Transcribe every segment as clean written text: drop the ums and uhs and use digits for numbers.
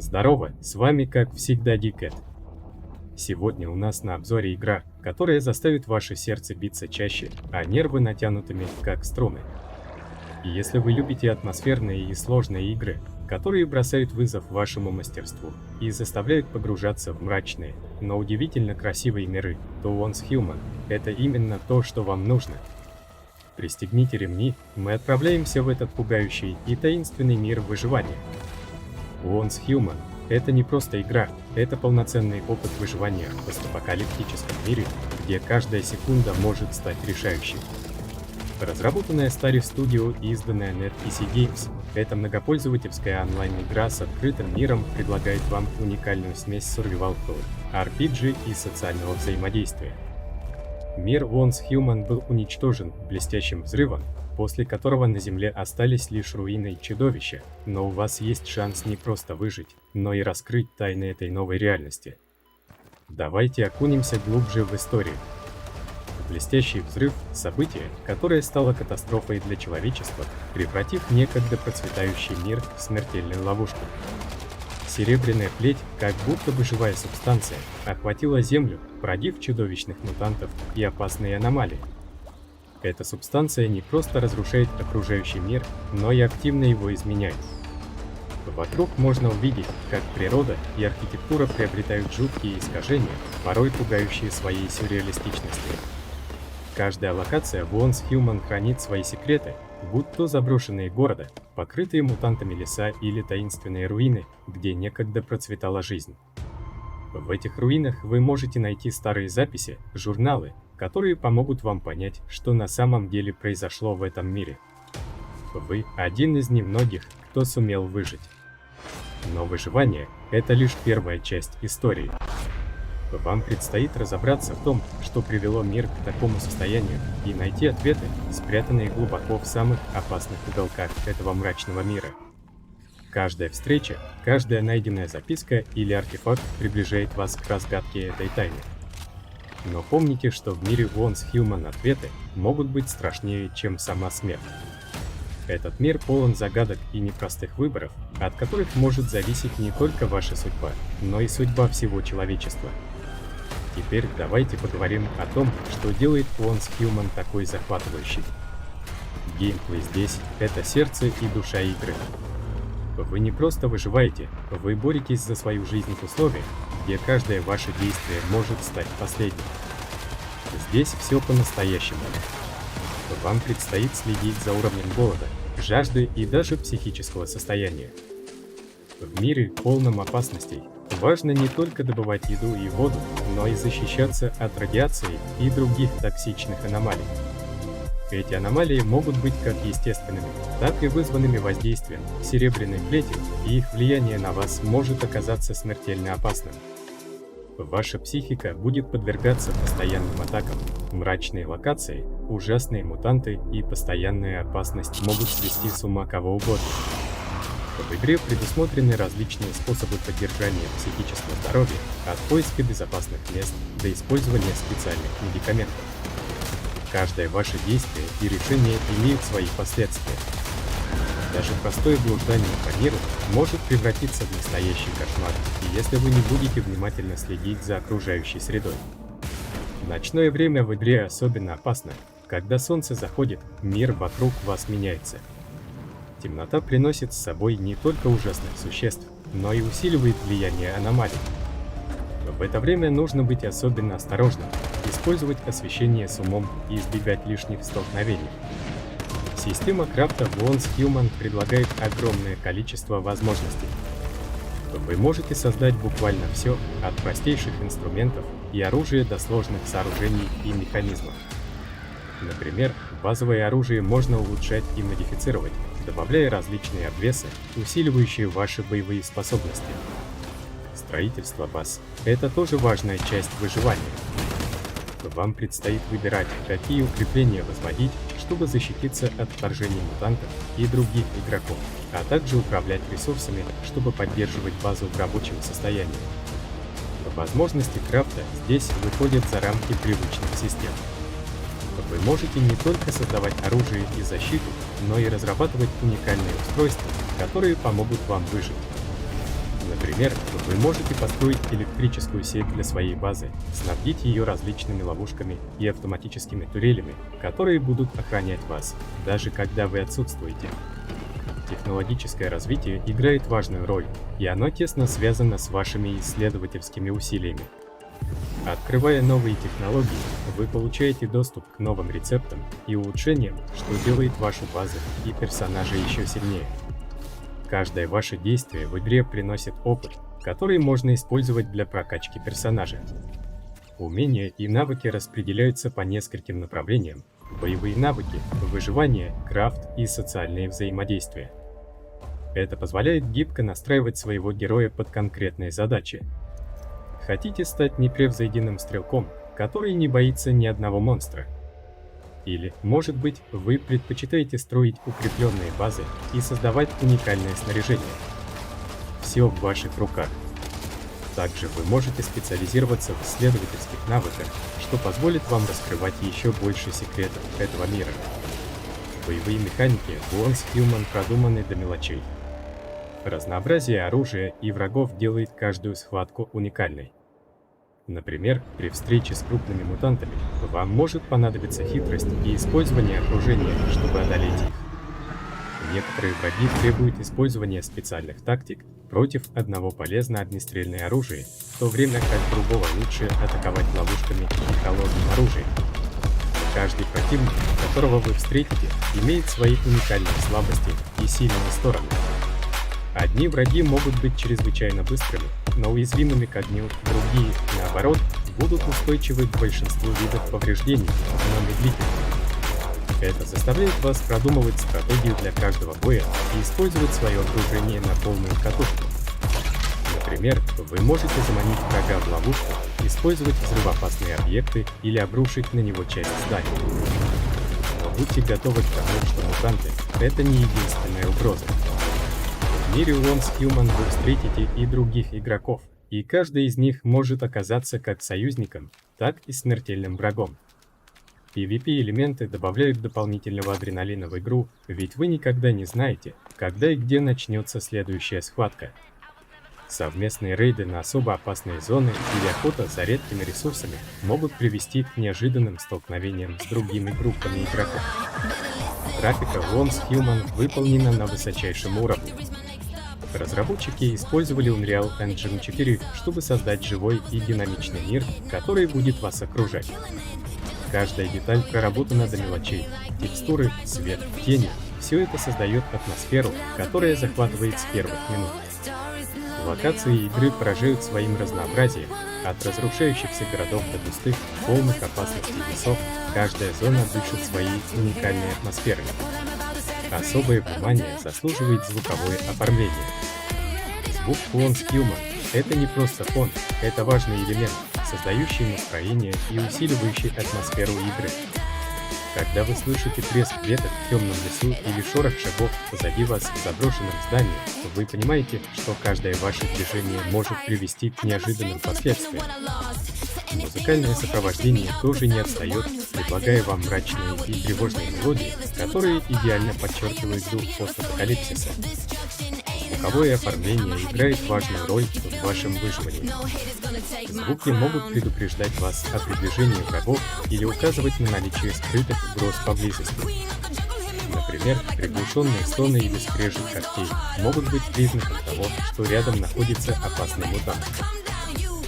Здорово, с вами как всегда Дикэт. Сегодня у нас на обзоре игра, которая заставит ваше сердце биться чаще, а нервы натянутыми, как струны. И если вы любите атмосферные и сложные игры, которые бросают вызов вашему мастерству и заставляют погружаться в мрачные, но удивительно красивые миры, то Once Human — это именно то, что вам нужно. Пристегните ремни, мы отправляемся в этот пугающий и таинственный мир выживания. Once Human — это не просто игра, это полноценный опыт выживания в постапокалиптическом мире, где каждая секунда может стать решающей. Разработанная Starry Studio и изданная NetPC Games, эта многопользовательская онлайн-игра с открытым миром предлагает вам уникальную смесь survival horror, RPG и социального взаимодействия. Мир Once Human был уничтожен блестящим взрывом, после которого на Земле остались лишь руины и чудовища, но у вас есть шанс не просто выжить, но и раскрыть тайны этой новой реальности. Давайте окунемся глубже в историю. Блестящий взрыв — событие, которое стало катастрофой для человечества, превратив некогда процветающий мир в смертельную ловушку. Серебряная плеть, как будто бы живая субстанция, охватила Землю, породив чудовищных мутантов и опасные аномалии. Эта субстанция не просто разрушает окружающий мир, но и активно его изменяет. Вокруг можно увидеть, как природа и архитектура приобретают жуткие искажения, порой пугающие своей сюрреалистичностью. Каждая локация в Once Human хранит свои секреты, будь то заброшенные города, покрытые мутантами леса или таинственные руины, где некогда процветала жизнь. В этих руинах вы можете найти старые записи, журналы, которые помогут вам понять, что на самом деле произошло в этом мире. Вы один из немногих, кто сумел выжить. Но выживание — это лишь первая часть истории. Вам предстоит разобраться в том, что привело мир к такому состоянию, и найти ответы, спрятанные глубоко в самых опасных уголках этого мрачного мира. Каждая встреча, каждая найденная записка или артефакт приближает вас к разгадке этой тайны. Но помните, что в мире Once Human ответы могут быть страшнее, чем сама смерть. Этот мир полон загадок и непростых выборов, от которых может зависеть не только ваша судьба, но и судьба всего человечества. Теперь давайте поговорим о том, что делает Once Human такой захватывающий. Геймплей здесь — это сердце и душа игры. Вы не просто выживаете, вы боретесь за свою жизнь в условиях, где каждое ваше действие может стать последним. Здесь все по-настоящему. Вам предстоит следить за уровнем голода, жажды и даже психического состояния. В мире, полном опасностей, важно не только добывать еду и воду, но и защищаться от радиации и других токсичных аномалий. Эти аномалии могут быть как естественными, так и вызванными воздействием серебряной плети, и их влияние на вас может оказаться смертельно опасным. Ваша психика будет подвергаться постоянным атакам. Мрачные локации, ужасные мутанты и постоянная опасность могут свести с ума кого угодно. В игре предусмотрены различные способы поддержания психического здоровья, от поиска безопасных мест до использования специальных медикаментов. Каждое ваше действие и решение имеют свои последствия. Даже простое блуждание по миру может превратиться в настоящий кошмар, если вы не будете внимательно следить за окружающей средой. В ночное время в игре особенно опасно. Когда солнце заходит, мир вокруг вас меняется. Темнота приносит с собой не только ужасных существ, но и усиливает влияние аномалий. В это время нужно быть особенно осторожным, использовать освещение с умом и избегать лишних столкновений. Система крафта в Once Human предлагает огромное количество возможностей. Вы можете создать буквально все, от простейших инструментов и оружия до сложных сооружений и механизмов. Например, базовое оружие можно улучшать и модифицировать, добавляя различные обвесы, усиливающие ваши боевые способности. Строительство баз — это тоже важная часть выживания. Вам предстоит выбирать, какие укрепления возводить, чтобы защититься от вторжения мутантов и других игроков, а также управлять ресурсами, чтобы поддерживать базу в рабочем состоянии. Возможности крафта здесь выходят за рамки привычных систем. Вы можете не только создавать оружие и защиту, но и разрабатывать уникальные устройства, которые помогут вам выжить. Например, вы можете построить электрическую сеть для своей базы, снабдить ее различными ловушками и автоматическими турелями, которые будут охранять вас, даже когда вы отсутствуете. Технологическое развитие играет важную роль, и оно тесно связано с вашими исследовательскими усилиями. Открывая новые технологии, вы получаете доступ к новым рецептам и улучшениям, что делает вашу базу и персонажа еще сильнее. Каждое ваше действие в игре приносит опыт, который можно использовать для прокачки персонажа. Умения и навыки распределяются по нескольким направлениям: боевые навыки, выживание, крафт и социальные взаимодействия. Это позволяет гибко настраивать своего героя под конкретные задачи. Хотите стать непревзойденным стрелком, который не боится ни одного монстра? Или, может быть, вы предпочитаете строить укрепленные базы и создавать уникальное снаряжение? Все в ваших руках. Также вы можете специализироваться в исследовательских навыках, что позволит вам раскрывать еще больше секретов этого мира. Боевые механики в Once Human продуманы до мелочей. Разнообразие оружия и врагов делает каждую схватку уникальной. Например, при встрече с крупными мутантами вам может понадобиться хитрость и использование окружения, чтобы одолеть их. Некоторые враги требуют использования специальных тактик против одного полезно огнестрельное оружие, в то время как другого лучше атаковать ловушками и холодным оружием. Каждый противник, которого вы встретите, имеет свои уникальные слабости и сильные стороны. Одни враги могут быть чрезвычайно быстрыми, но уязвимыми к огню, другие, наоборот, будут устойчивы к большинству видов повреждений, но медлительны. Это заставляет вас продумывать стратегию для каждого боя и использовать свое окружение на полную катушку. Например, вы можете заманить врага в ловушку, использовать взрывоопасные объекты или обрушить на него часть здания. Но будьте готовы к тому, что мутанты — это не единственная угроза. В мире Once Human вы встретите и других игроков, и каждый из них может оказаться как союзником, так и смертельным врагом. PvP-элементы добавляют дополнительного адреналина в игру, ведь вы никогда не знаете, когда и где начнется следующая схватка. Совместные рейды на особо опасные зоны или охота за редкими ресурсами могут привести к неожиданным столкновениям с другими группами игроков. Графика в Once Human выполнена на высочайшем уровне. Разработчики использовали Unreal Engine 4, чтобы создать живой и динамичный мир, который будет вас окружать. Каждая деталь проработана до мелочей. Текстуры, свет, тени – все это создает атмосферу, которая захватывает с первых минут. Локации игры поражают своим разнообразием. От разрушающихся городов до пустых, полных опасностей лесов, каждая зона дышит своей уникальной атмосферой. Особое внимание заслуживает звуковое оформление. Звук Once Human — это не просто фон, это важный элемент, создающий настроение и усиливающий атмосферу игры. Когда вы слышите треск веток в темном лесу или шорох шагов позади вас в заброшенном здании, вы понимаете, что каждое ваше движение может привести к неожиданным последствиям. Музыкальное сопровождение тоже не отстает, предлагая вам мрачные и тревожные мелодии, которые идеально подчеркивают дух постапокалипсиса. Звуковое оформление играет важную роль в вашем выживании. Звуки могут предупреждать вас о приближении врагов или указывать на наличие скрытых угроз поблизости. Например, приглушенные стоны или скрежет когтей могут быть признаком того, что рядом находится опасный мутант.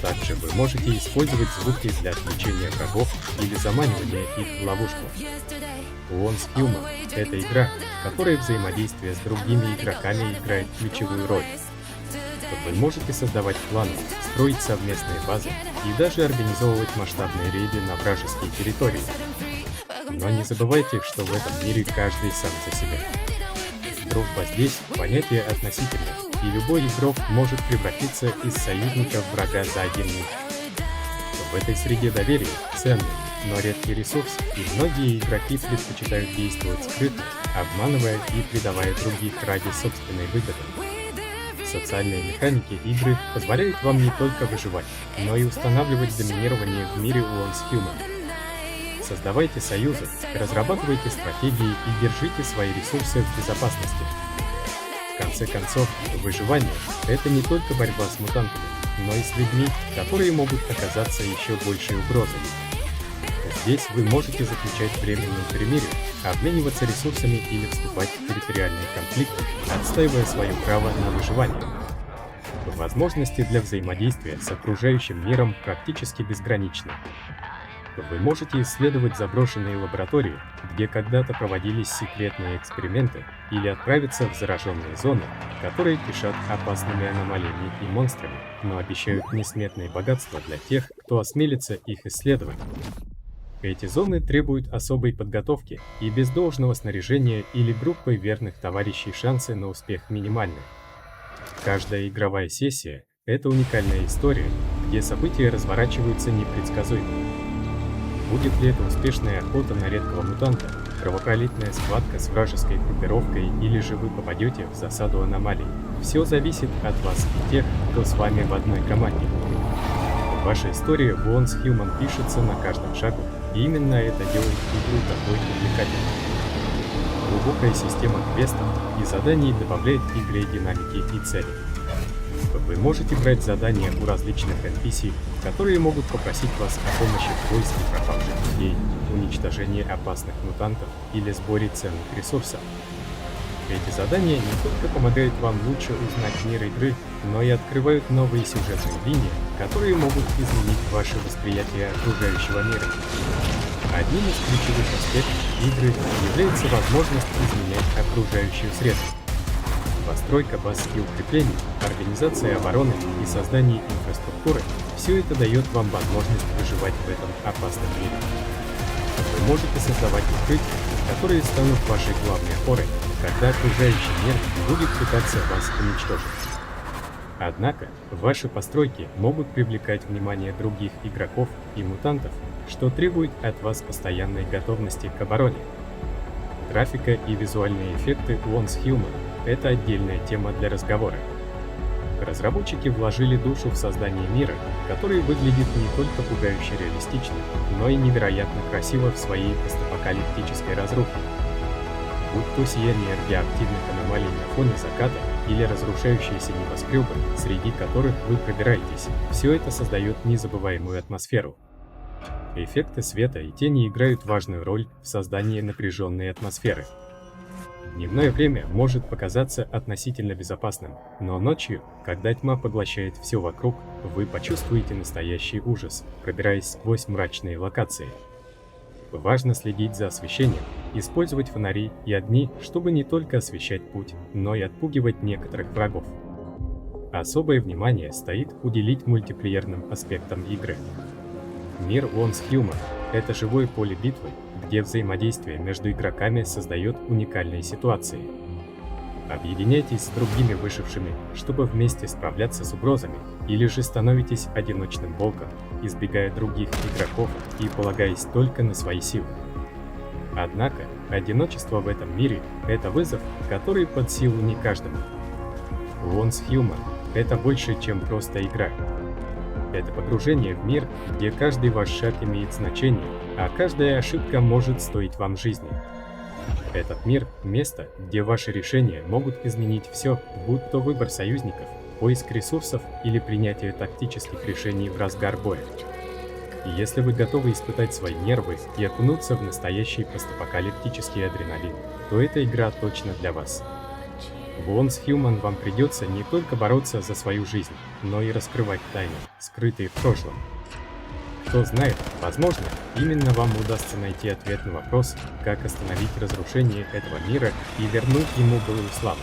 Также вы можете использовать звуки для отвлечения врагов или заманивания их в ловушку. Once Human — это игра, в которой взаимодействие с другими игроками играет ключевую роль. Вы можете создавать планы, строить совместные базы и даже организовывать масштабные рейды на вражеские территории. Но не забывайте, что в этом мире каждый сам за себя. Дружба здесь — понятие относительное, и любой игрок может превратиться из союзника в врага за один миг. В этой среде доверие ценный, но редкий ресурс, и многие игроки предпочитают действовать скрытно, обманывая и предавая других ради собственной выгоды. Социальные механики игры позволяют вам не только выживать, но и устанавливать доминирование в мире Once Human. Создавайте союзы, разрабатывайте стратегии и держите свои ресурсы в безопасности. В конце концов, выживание — это не только борьба с мутантами, но и с людьми, которые могут оказаться еще большей угрозой. Здесь вы можете заключать временные перемирия, обмениваться ресурсами или вступать в территориальные конфликты, отстаивая свое право на выживание. Возможности для взаимодействия с окружающим миром практически безграничны. Вы можете исследовать заброшенные лаборатории, где когда-то проводились секретные эксперименты, или отправиться в зараженные зоны, которые кишат опасными аномалиями и монстрами, но обещают несметные богатства для тех, кто осмелится их исследовать. Эти зоны требуют особой подготовки, и без должного снаряжения или группы верных товарищей шансы на успех минимальны. Каждая игровая сессия — это уникальная история, где события разворачиваются непредсказуемо. Будет ли это успешная охота на редкого мутанта, кровопролитная схватка с вражеской группировкой, или же вы попадете в засаду аномалий, все зависит от вас и тех, кто с вами в одной команде. Ваша история в Once Human пишется на каждом шагу, и именно это делает игру такой увлекательной. Глубокая система квестов и заданий добавляет игре динамики и цели. Вы можете брать задания у различных NPC, которые могут попросить вас о помощи в поиске пропавших людей, уничтожении опасных мутантов или сборе ценных ресурсов. Эти задания не только помогают вам лучше узнать мир игры, но и открывают новые сюжетные линии, которые могут изменить ваше восприятие окружающего мира. Одним из ключевых аспектов игры является возможность изменять окружающую среду. Постройка баз и укреплений, организация обороны и создание инфраструктуры – все это дает вам возможность выживать в этом опасном мире. Вы можете создавать укрытия, которые станут вашей главной опорой, когда окружающий мир будет пытаться вас уничтожить. Однако, ваши постройки могут привлекать внимание других игроков и мутантов, что требует от вас постоянной готовности к обороне. Графика и визуальные эффекты Once Human — это отдельная тема для разговора. Разработчики вложили душу в создание мира, который выглядит не только пугающе реалистично, но и невероятно красиво в своей постапокалиптической разрухе. Будь то сияние радиоактивных аномалий на фоне заката или разрушающиеся небоскребы, среди которых вы пробираетесь, все это создает незабываемую атмосферу. Эффекты света и тени играют важную роль в создании напряженной атмосферы. Дневное время может показаться относительно безопасным, но ночью, когда тьма поглощает все вокруг, вы почувствуете настоящий ужас, пробираясь сквозь мрачные локации. Важно следить за освещением, использовать фонари и огни, чтобы не только освещать путь, но и отпугивать некоторых врагов. Особое внимание стоит уделить мультиплеерным аспектам игры. Мир Once Human — это живое поле битвы, где взаимодействие между игроками создает уникальные ситуации. Объединяйтесь с другими выжившими, чтобы вместе справляться с угрозами, или же становитесь одиночным волком, избегая других игроков и полагаясь только на свои силы. Однако, одиночество в этом мире — это вызов, который под силу не каждому. Once Human — это больше, чем просто игра. Это погружение в мир, где каждый ваш шаг имеет значение, а каждая ошибка может стоить вам жизни. Этот мир — место, где ваши решения могут изменить все, будь то выбор союзников, поиск ресурсов или принятие тактических решений в разгар боя. И если вы готовы испытать свои нервы и окунуться в настоящий постапокалиптический адреналин, то эта игра точно для вас. В Once Human вам придется не только бороться за свою жизнь, но и раскрывать тайны, скрытые в прошлом. Кто знает, возможно, именно вам удастся найти ответ на вопрос, как остановить разрушение этого мира и вернуть ему былую славу.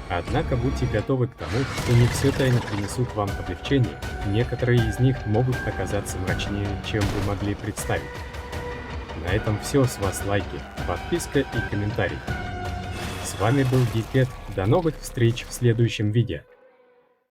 Однако будьте готовы к тому, что не все тайны принесут вам облегчение, некоторые из них могут оказаться мрачнее, чем вы могли представить. На этом все, с вас лайки, подписка и комментарий. С вами был Geekette, до новых встреч в следующем видео.